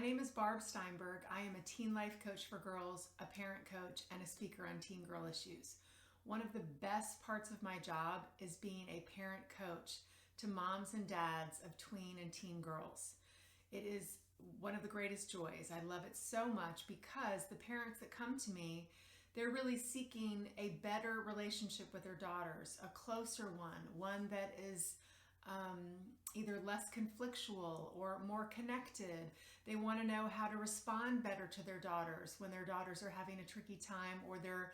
name is Barb Steinberg. I am a teen life coach for girls, a parent coach, and a speaker on teen girl issues. One of the best parts of my job is being a parent coach to moms and dads of tween and teen girls. It is one of the greatest joys. I love it so much because the parents that come to me, they're really seeking a better relationship with their daughters, a closer one that is either less conflictual or more connected. They want to know how to respond better to their daughters when their daughters are having a tricky time or they're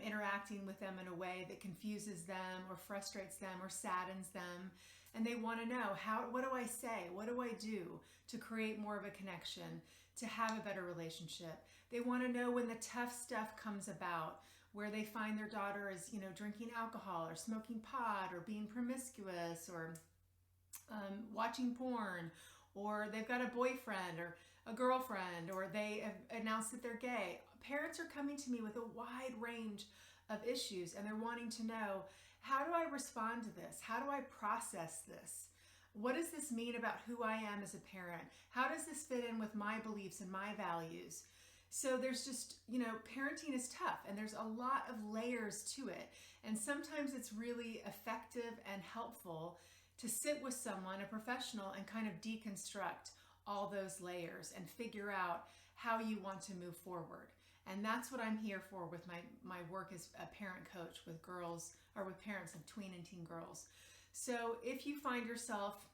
interacting with them in a way that confuses them or frustrates them or saddens them. And they want to know, what do I say? What do I do to create more of a connection, to have a better relationship? They want to know when the tough stuff comes about, where they find their daughter is, drinking alcohol or smoking pot or being promiscuous or watching porn, or they've got a boyfriend or a girlfriend, or they have announced that they're gay. Parents are coming to me with a wide range of issues, and they're wanting to know, how do I respond to this? How do I process this? What does this mean about who I am as a parent? How does this fit in with my beliefs and my values? So there's just, parenting is tough and there's a lot of layers to it. And sometimes it's really effective and helpful to sit with someone, a professional, and kind of deconstruct all those layers and figure out how you want to move forward. And that's what I'm here for with my work as a parent coach with girls, or with parents of tween and teen girls. So if you find yourself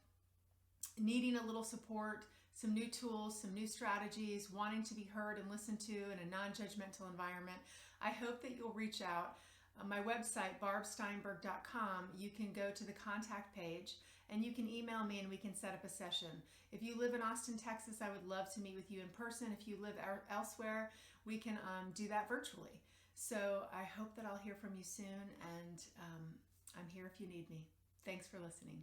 needing a little support, some new tools, some new strategies, wanting to be heard and listened to in a non-judgmental environment, I hope that you'll reach out. On my website, barbsteinberg.com, you can go to the contact page and you can email me and we can set up a session. If you live in Austin, Texas, I would love to meet with you in person. If you live elsewhere, we can do that virtually. So I hope that I'll hear from you soon, and I'm here if you need me. Thanks for listening.